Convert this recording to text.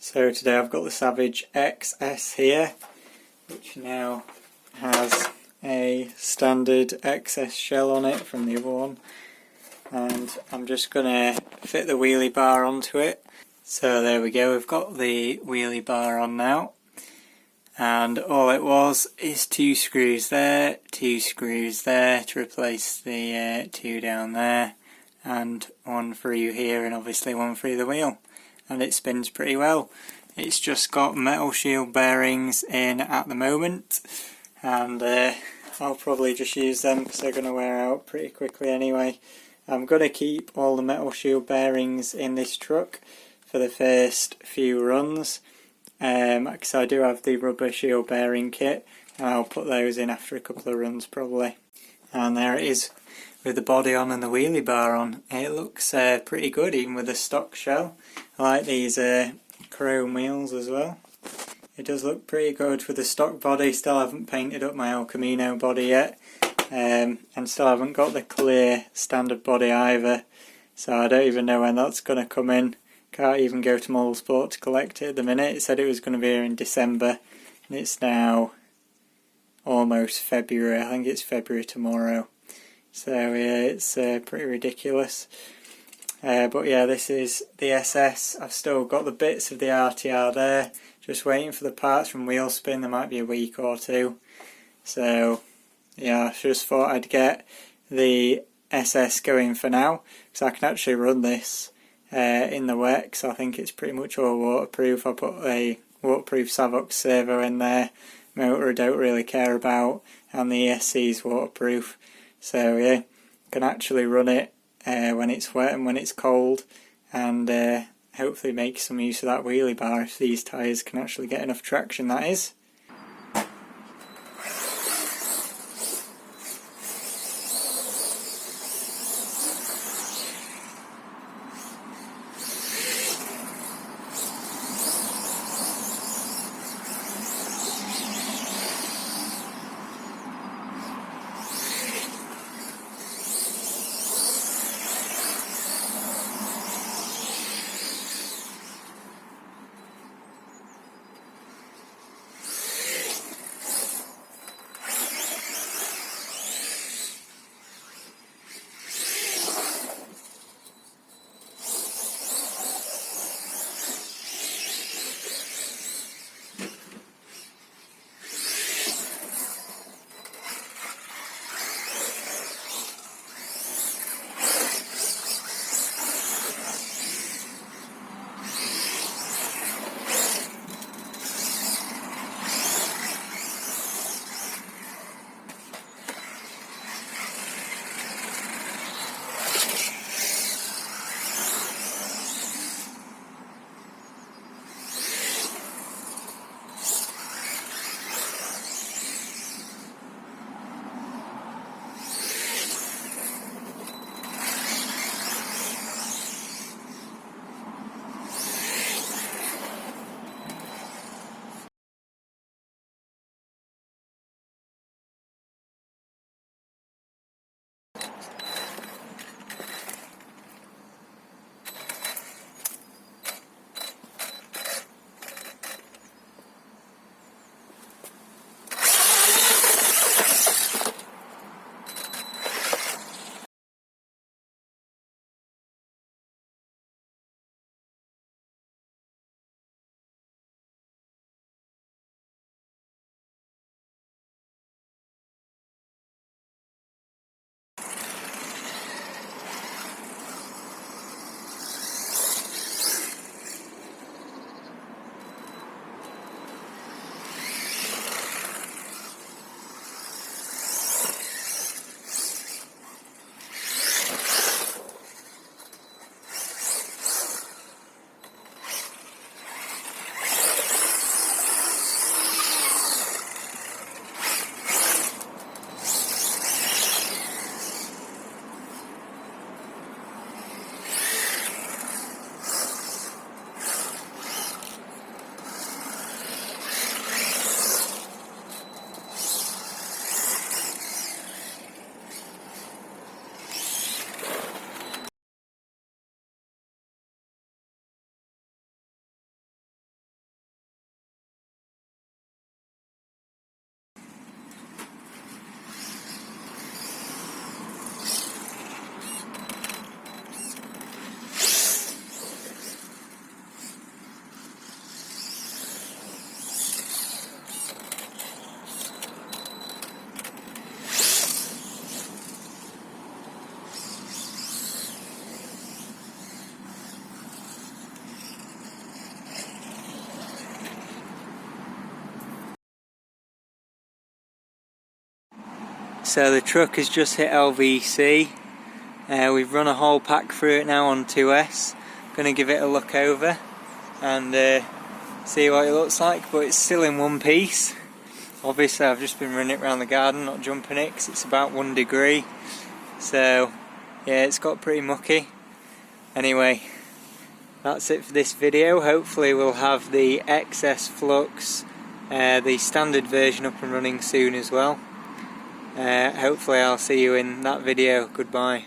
So today I've got the Savage XS here, which now has a standard XS shell on it from the other one, and I'm just going to fit the wheelie bar onto it. So there we go, we've got the wheelie bar on now, and all it was is 2 screws there, 2 screws there to replace the 2 down there, and 1 through here and obviously 1 through the wheel. And it spins pretty well. It's just got metal shield bearings in at the moment, and I'll probably just use them because they're going to wear out pretty quickly anyway. I'm going to keep all the metal shield bearings in this truck for the first few runs, because I do have the rubber shield bearing kit, and I'll put those in after a couple of runs probably. And there it is with the body on and the wheelie bar on. It looks pretty good even with the stock shell. I like these chrome wheels as well. It does look pretty good with the stock body. Still haven't painted up my El Camino body yet, and still haven't got the clear standard body either, so I don't even know when that's going to come in. Can't even go to Model Sport to collect it at the minute. It said it was going to be here in December, and it's now almost February. I think it's February tomorrow. So yeah, it's pretty ridiculous. But yeah, this is the SS. I've still got the bits of the RTR there, just waiting for the parts from Wheelspin. There might be a week or two. So yeah, I just thought I'd get the SS going for now, because I can actually run this in the wet, because I think it's pretty much all waterproof. I put a waterproof Savox Servo in there, motor I don't really care about, and the ESC is waterproof. So yeah, can actually run it when it's wet and when it's cold, and hopefully make some use of that wheelie bar if these tyres can actually get enough traction, that is. So the truck has just hit LVC. We've run a whole pack through it now on 2S. Going to give it a look over and see what it looks like, but it's still in one piece. Obviously I've just been running it around the garden, not jumping it, because it's about 1 degree. So yeah, it's got pretty mucky. Anyway, that's it for this video. Hopefully we'll have the XS Flux, the standard version, up and running soon as well. Hopefully I'll see you in that video. Goodbye.